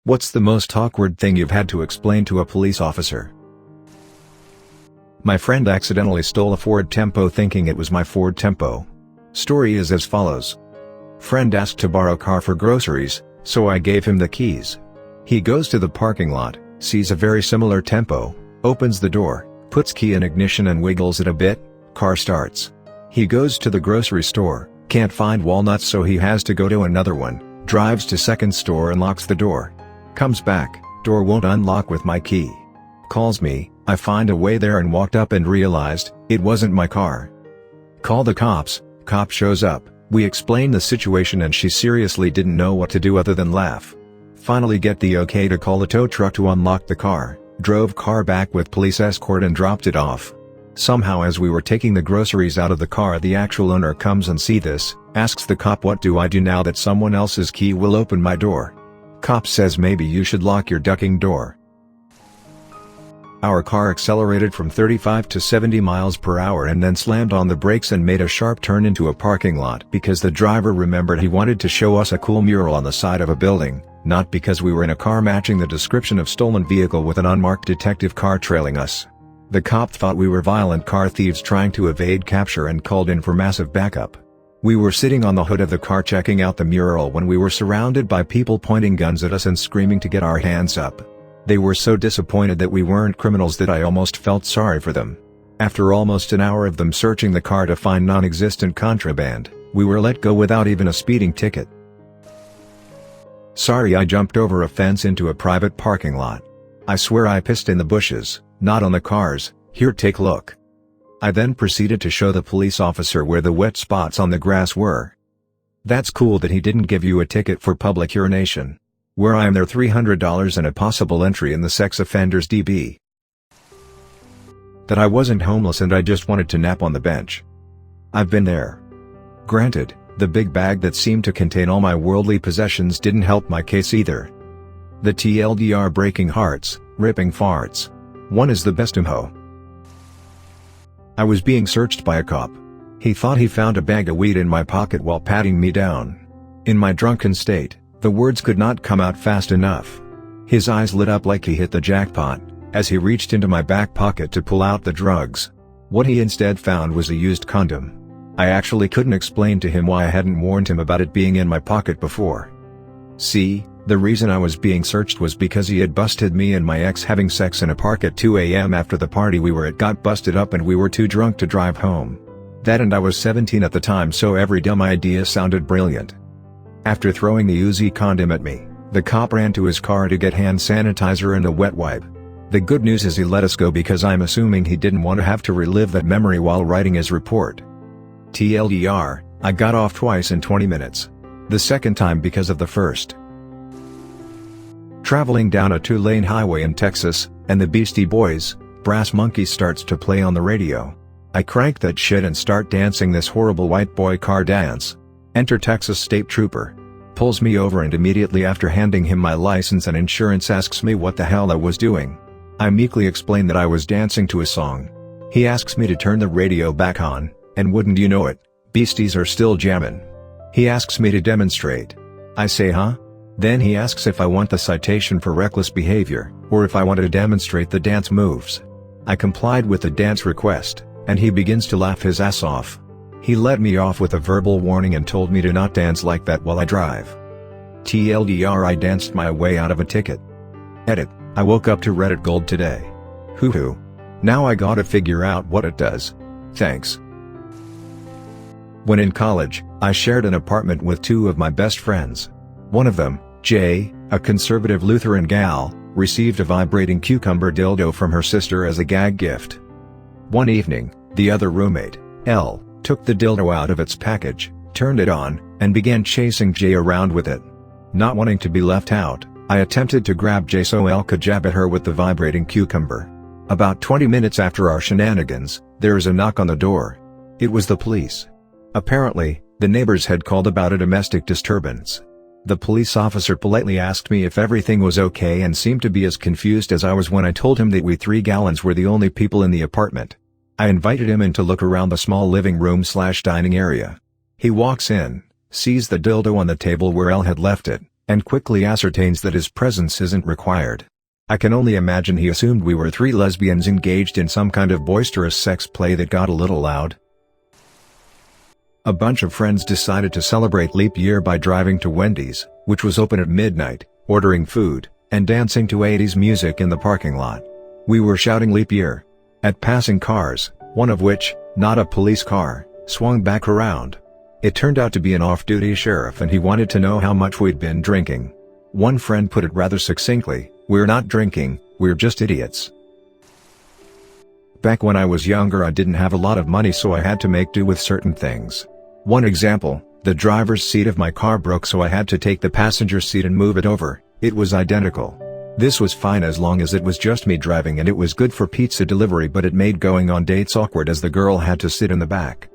What's the most awkward thing you've had to explain to a police officer? My friend accidentally stole a Ford Tempo thinking it was my Ford Tempo. Story is as follows. Friend asked to borrow car for groceries, so I gave him the keys. He goes to the parking lot, sees a very similar Tempo, opens the door, puts key in ignition and wiggles it a bit, car starts. He goes to the grocery store, can't find walnuts so he has to go to another one, drives to second store and locks the door. Comes back, door won't unlock with my key. Calls me, I find a way there and walked up and realized, it wasn't my car. Call the cops, cop shows up, we explain the situation and she seriously didn't know what to do other than laugh. Finally get the okay to call the tow truck to unlock the car, drove car back with police escort and dropped it off. Somehow as we were taking the groceries out of the car the actual owner comes and see this, asks the cop what do I do now that someone else's key will open my door. Cop says maybe you should lock your ducking door. Our car accelerated from 35 to 70 miles per hour and then slammed on the brakes and made a sharp turn into a parking lot because the driver remembered he wanted to show us a cool mural on the side of a building, not because we were in a car matching the description of stolen vehicle with an unmarked detective car trailing us. The cop thought we were violent car thieves trying to evade capture and called in for massive backup. We were sitting on the hood of the car checking out the mural when we were surrounded by people pointing guns at us and screaming to get our hands up. They were so disappointed that we weren't criminals that I almost felt sorry for them. After almost an hour of them searching the car to find non-existent contraband, we were let go without even a speeding ticket. Sorry I jumped over a fence into a private parking lot. I swear I pissed in the bushes, not on the cars, here take look. I then proceeded to show the police officer where the wet spots on the grass were. That's cool that he didn't give you a ticket for public urination. Where I am there $300 and a possible entry in the sex offenders DB. That I wasn't homeless and I just wanted to nap on the bench. I've been there. Granted, the big bag that seemed to contain all my worldly possessions didn't help my case either. The TLDR breaking hearts, ripping farts. One is the best imho. I was being searched by a cop. He thought he found a bag of weed in my pocket while patting me down. In my drunken state, the words could not come out fast enough. His eyes lit up like he hit the jackpot, as he reached into my back pocket to pull out the drugs. What he instead found was a used condom. I actually couldn't explain to him why I hadn't warned him about it being in my pocket before. See, the reason I was being searched was because he had busted me and my ex having sex in a park at 2 a.m. after the party we were at got busted up and we were too drunk to drive home. That and I was 17 at the time so every dumb idea sounded brilliant. After throwing the Uzi condom at me, the cop ran to his car to get hand sanitizer and a wet wipe. The good news is he let us go because I'm assuming he didn't want to have to relive that memory while writing his report. TLDR, I got off twice in 20 minutes. The second time because of the first. Traveling down a 2-lane highway in Texas, and the Beastie Boys, Brass Monkey starts to play on the radio. I crank that shit and start dancing this horrible white boy car dance. Enter Texas State Trooper. Pulls me over and immediately after handing him my license and insurance asks me what the hell I was doing. I meekly explain that I was dancing to a song. He asks me to turn the radio back on, and wouldn't you know it, Beasties are still jammin'. He asks me to demonstrate. I say huh? Then he asks if I want the citation for reckless behavior, or if I want to demonstrate the dance moves. I complied with the dance request, and he begins to laugh his ass off. He let me off with a verbal warning and told me to not dance like that while I drive. TLDR, I danced my way out of a ticket. Edit, I woke up to Reddit Gold today. Hoo hoo. Now I gotta figure out what it does. Thanks. When in college, I shared an apartment with two of my best friends. One of them, Jay, a conservative Lutheran gal, received a vibrating cucumber dildo from her sister as a gag gift. One evening, the other roommate, L, took the dildo out of its package, turned it on, and began chasing Jay around with it. Not wanting to be left out, I attempted to grab Jay so L could jab at her with the vibrating cucumber. About 20 minutes after our shenanigans, there is a knock on the door. It was the police. Apparently, the neighbors had called about a domestic disturbance. The police officer politely asked me if everything was okay and seemed to be as confused as I was when I told him that we 3 gallons were the only people in the apartment. I invited him in to look around the small living room/dining area. He walks in, sees the dildo on the table where Elle had left it, and quickly ascertains that his presence isn't required. I can only imagine he assumed we were three lesbians engaged in some kind of boisterous sex play that got a little loud. A bunch of friends decided to celebrate leap year by driving to Wendy's, which was open at midnight, ordering food, and dancing to 80s music in the parking lot. We were shouting leap year at passing cars, one of which, not a police car, swung back around. It turned out to be an off-duty sheriff and he wanted to know how much we'd been drinking. One friend put it rather succinctly, "We're not drinking, we're just idiots." Back when I was younger I didn't have a lot of money so I had to make do with certain things. One example, the driver's seat of my car broke so I had to take the passenger seat and move it over. It was identical. This was fine as long as it was just me driving and it was good for pizza delivery, but it made going on dates awkward as the girl had to sit in the back.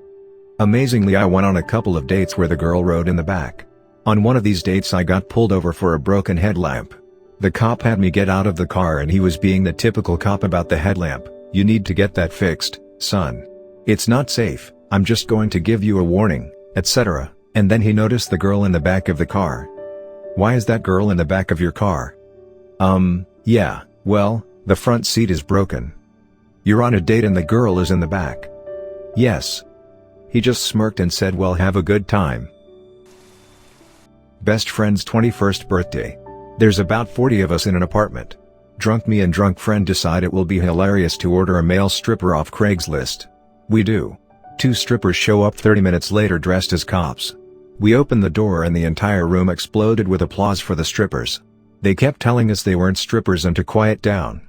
Amazingly, I went on a couple of dates where the girl rode in the back. On one of these dates I got pulled over for a broken headlamp. The cop had me get out of the car and he was being the typical cop about the headlamp. "You need to get that fixed, son. It's not safe, I'm just going to give you a warning," etc. And then he noticed the girl in the back of the car. "Why is that girl in the back of your car?" Yeah, well, the front seat is broken." "You're on a date and the girl is in the back." "Yes." He just smirked and said, "Well, have a good time." Best friend's 21st birthday. There's about 40 of us in an apartment. Drunk me and drunk friend decide it will be hilarious to order a male stripper off Craigslist. We do. 2 strippers show up 30 minutes later dressed as cops. We open the door and the entire room exploded with applause for the strippers. They kept telling us they weren't strippers and to quiet down.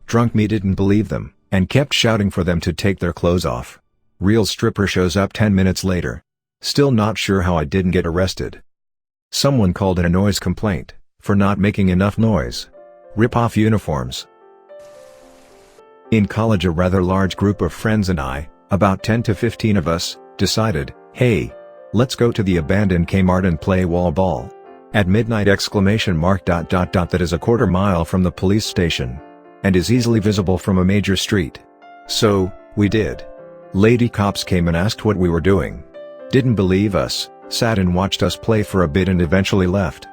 Drunk me didn't believe them, and kept shouting for them to take their clothes off. Real stripper shows up 10 minutes later. Still not sure how I didn't get arrested. Someone called it a noise complaint, for not making enough noise. Rip off uniforms. In college a rather large group of friends and I, about 10 to 15 of us, decided, "Hey, let's go to the abandoned Kmart and play wall ball. At midnight!" That is a quarter mile from the police station. And is easily visible from a major street. So, we did. Lady cops came and asked what we were doing. Didn't believe us, sat and watched us play for a bit and eventually left.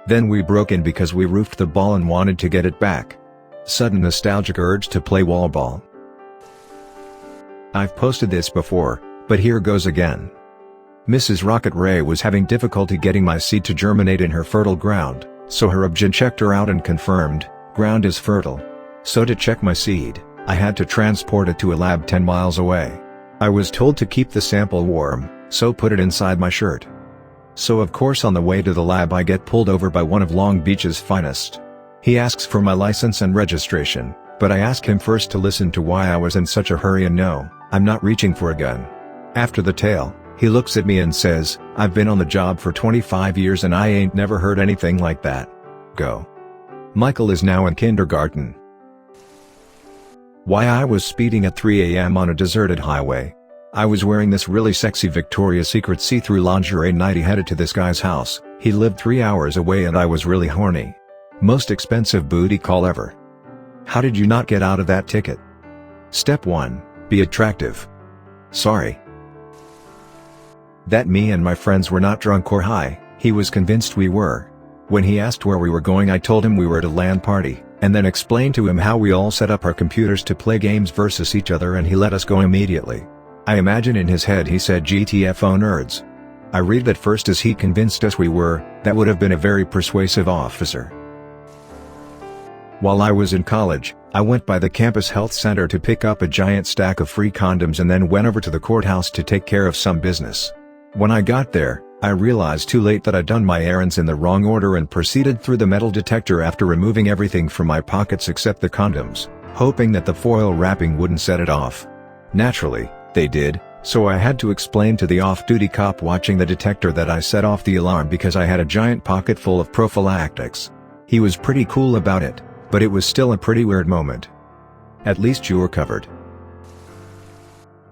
Then we broke in because we roofed the ball and wanted to get it back. Sudden nostalgic urge to play wall ball. I've posted this before, but here goes again. Mrs. Rocket Ray was having difficulty getting my seed to germinate in her fertile ground, so her obgyn checked her out and confirmed, ground is fertile. So to check my seed, I had to transport it to a lab 10 miles away. I was told to keep the sample warm, so put it inside my shirt. So of course on the way to the lab I get pulled over by one of Long Beach's finest. He asks for my license and registration, but I ask him first to listen to why I was in such a hurry and no, I'm not reaching for a gun. After the tale, he looks at me and says, "I've been on the job for 25 years and I ain't never heard anything like that. Go." Michael is now in kindergarten. Why I was speeding at 3 a.m. on a deserted highway. I was wearing this really sexy Victoria's Secret see-through lingerie nightie headed to this guy's house. He lived 3 hours away and I was really horny. Most expensive booty call ever. How did you not get out of that ticket? Step 1, be attractive. Sorry. That me and my friends were not drunk or high, he was convinced we were. When he asked where we were going I told him we were at a LAN party, and then explained to him how we all set up our computers to play games versus each other and he let us go immediately. I imagine in his head he said GTFO nerds. I read that first as he convinced us we were, that would have been a very persuasive officer. While I was in college, I went by the campus health center to pick up a giant stack of free condoms and then went over to the courthouse to take care of some business. When I got there, I realized too late that I'd done my errands in the wrong order and proceeded through the metal detector after removing everything from my pockets except the condoms, hoping that the foil wrapping wouldn't set it off. Naturally, they did, so I had to explain to the off-duty cop watching the detector that I set off the alarm because I had a giant pocket full of prophylactics. He was pretty cool about it, but it was still a pretty weird moment. At least you were covered.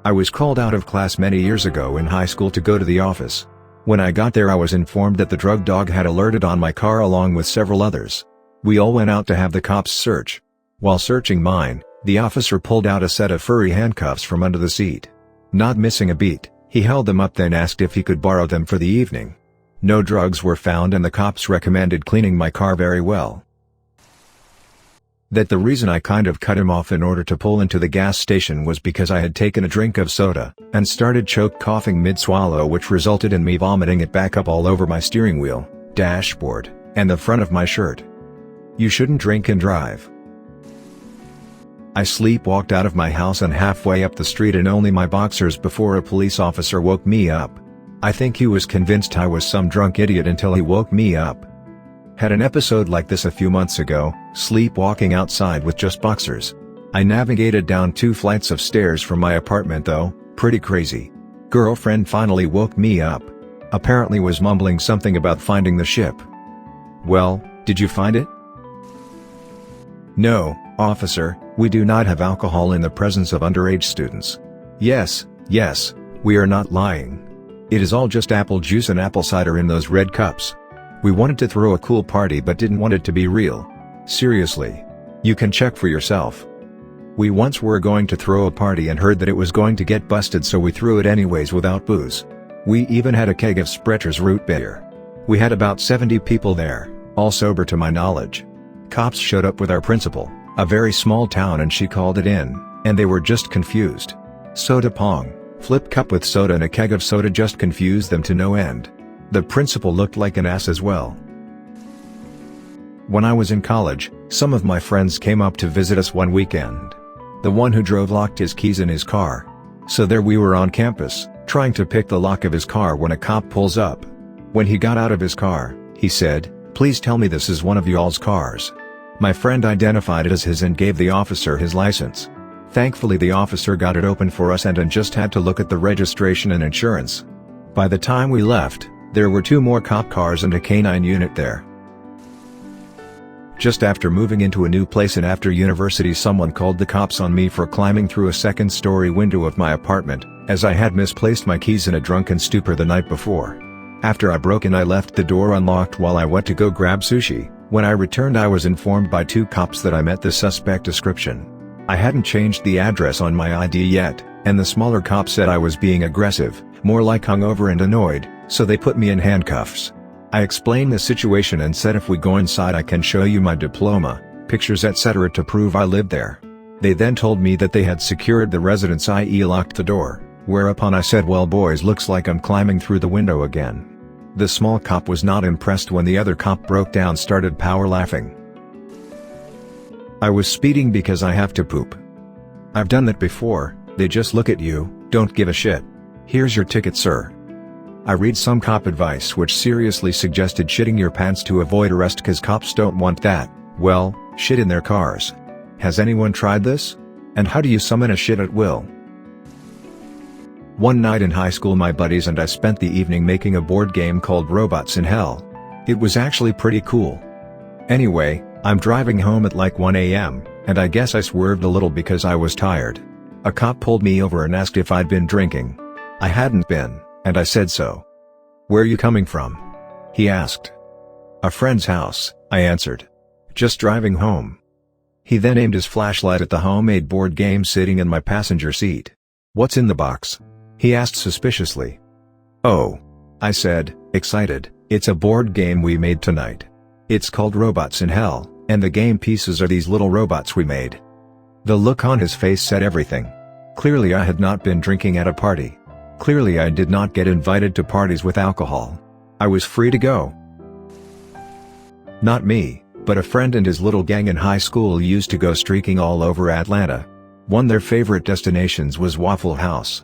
I was called out of class many years ago in high school to go to the office. When I got there I was informed that the drug dog had alerted on my car along with several others. We all went out to have the cops search. While searching mine, the officer pulled out a set of furry handcuffs from under the seat. Not missing a beat, he held them up then asked if he could borrow them for the evening. No drugs were found and the cops recommended cleaning my car very well. That the reason I kind of cut him off in order to pull into the gas station was because I had taken a drink of soda and started choke coughing mid-swallow, which resulted in me vomiting it back up all over my steering wheel, dashboard, and the front of my shirt. You shouldn't drink and drive. I sleepwalked out of my house and halfway up the street in only my boxers before a police officer woke me up. I think he was convinced I was some drunk idiot until he woke me up. Had an episode like this a few months ago, sleepwalking outside with just boxers. I navigated down 2 flights of stairs from my apartment though, pretty crazy. Girlfriend finally woke me up. Apparently was mumbling something about finding the ship. Well, did you find it? No, officer, we do not have alcohol in the presence of underage students. Yes, we are not lying. It is all just apple juice and apple cider in those red cups. We wanted to throw a cool party but didn't want it to be real. Seriously. You can check for yourself. We once were going to throw a party and heard that it was going to get busted, so we threw it anyways without booze. We even had a keg of Sprecher's root beer. We had about 70 people there, all sober to my knowledge. Cops showed up with our principal, a very small town, and she called it in, and they were just confused. Soda pong, flip cup with soda and a keg of soda just confused them to no end. The principal looked like an ass as well. When I was in college, some of my friends came up to visit us one weekend. The one who drove locked his keys in his car. So there we were on campus, trying to pick the lock of his car when a cop pulls up. When he got out of his car, he said, "Please tell me this is one of y'all's cars." My friend identified it as his and gave the officer his license. Thankfully the officer got it open for us and just had to look at the registration and insurance. By the time we left, there were 2 more cop cars and a canine unit there. Just after moving into a new place and after university, someone called the cops on me for climbing through a 2nd-story window of my apartment, as I had misplaced my keys in a drunken stupor the night before. After I broke in, I left the door unlocked while I went to go grab sushi. When I returned, I was informed by 2 cops that I met the suspect description. I hadn't changed the address on my ID yet, and the smaller cop said I was being aggressive, more like hungover and annoyed, so they put me in handcuffs. I explained the situation and said if we go inside I can show you my diploma, pictures etc. to prove I lived there. They then told me that they had secured the residence, i.e. locked the door, whereupon I said, "Well boys, looks like I'm climbing through the window again." The small cop was not impressed when the other cop broke down, started power laughing. I was speeding because I have to poop. I've done that before, they just look at you, don't give a shit. Here's your ticket, sir. I read some cop advice which seriously suggested shitting your pants to avoid arrest cause cops don't want that, well, shit in their cars. Has anyone tried this? And how do you summon a shit at will? One night in high school my buddies and I spent the evening making a board game called Robots in Hell. It was actually pretty cool. Anyway, I'm driving home at like 1 a.m., and I guess I swerved a little because I was tired. A cop pulled me over and asked if I'd been drinking. I hadn't been, and I said so. "Where you coming from?" he asked. "A friend's house," I answered. "Just driving home." He then aimed his flashlight at the homemade board game sitting in my passenger seat. "What's in the box?" he asked suspiciously. "Oh," I said, excited, "it's a board game we made tonight. It's called Robots in Hell, and the game pieces are these little robots we made." The look on his face said everything. Clearly I had not been drinking at a party. Clearly I did not get invited to parties with alcohol. I was free to go. Not me, but a friend and his little gang in high school used to go streaking all over Atlanta. One of their favorite destinations was Waffle House.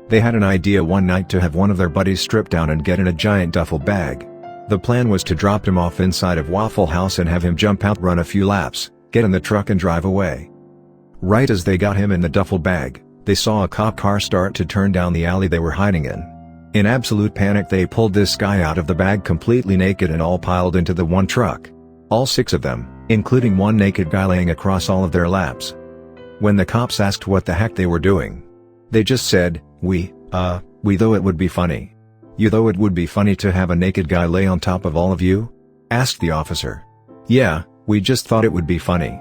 They had an idea one night to have one of their buddies strip down and get in a giant duffel bag. The plan was to drop him off inside of Waffle House and have him jump out, run a few laps, get in the truck and drive away. Right as they got him in the duffel bag, they saw a cop car start to turn down the alley they were hiding in. In absolute panic they pulled this guy out of the bag completely naked and all piled into the one truck. All 6 of them, including one naked guy laying across all of their laps. When the cops asked what the heck they were doing, they just said, we thought it would be funny." "You thought it would be funny to have a naked guy lay on top of all of you?" asked the officer. "Yeah, we just thought it would be funny."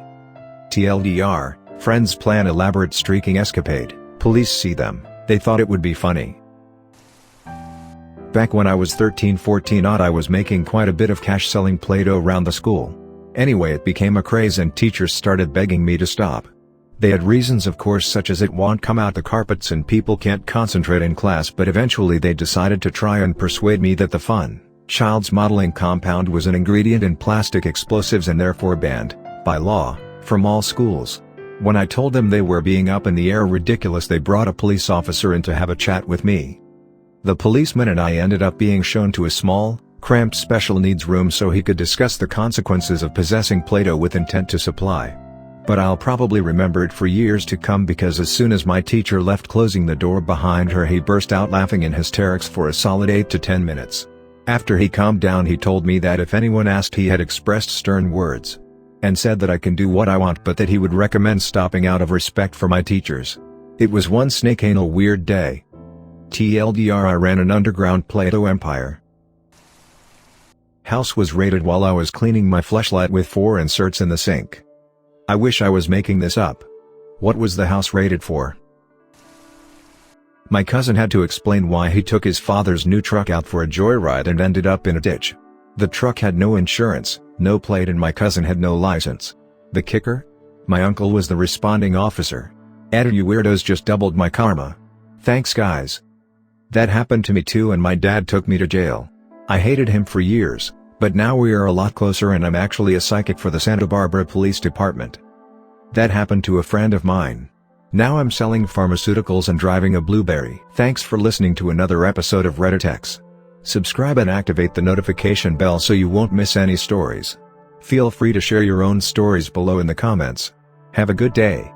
TLDR, friends plan elaborate streaking escapade, police see them, they thought it would be funny. Back when I was 13-14 odd, I was making quite a bit of cash selling Play-Doh around the school. Anyway, it became a craze and teachers started begging me to stop. They had reasons, of course, such as it won't come out the carpets and people can't concentrate in class, but eventually they decided to try and persuade me that the fun, child's modeling compound was an ingredient in plastic explosives and therefore banned, by law, from all schools. When I told them they were being up in the air ridiculous, they brought a police officer in to have a chat with me. The policeman and I ended up being shown to a small, cramped special needs room so he could discuss the consequences of possessing Play-Doh with intent to supply. But I'll probably remember it for years to come, because as soon as my teacher left, closing the door behind her, he burst out laughing in hysterics for a solid 8 to 10 minutes. After he calmed down, he told me that if anyone asked, he had expressed stern words and said that I can do what I want, but that he would recommend stopping out of respect for my teachers. It was one snake anal weird day. TLDR, I ran an underground Play-Doh empire. House was raided while I was cleaning my fleshlight with 4 inserts in the sink. I wish I was making this up. What was the house raided for? My cousin had to explain why he took his father's new truck out for a joyride and ended up in a ditch. The truck had no insurance, no plate, and my cousin had no license. The kicker? My uncle was the responding officer. You weirdos just doubled my karma. Thanks guys. That happened to me too, and my dad took me to jail. I hated him for years, but now we are a lot closer and I'm actually a psychic for the Santa Barbara Police Department. That happened to a friend of mine. Now I'm selling pharmaceuticals and driving a Blueberry. Thanks for listening to another episode of Reddit X. Subscribe and activate the notification bell so you won't miss any stories. Feel free to share your own stories below in the comments. Have a good day.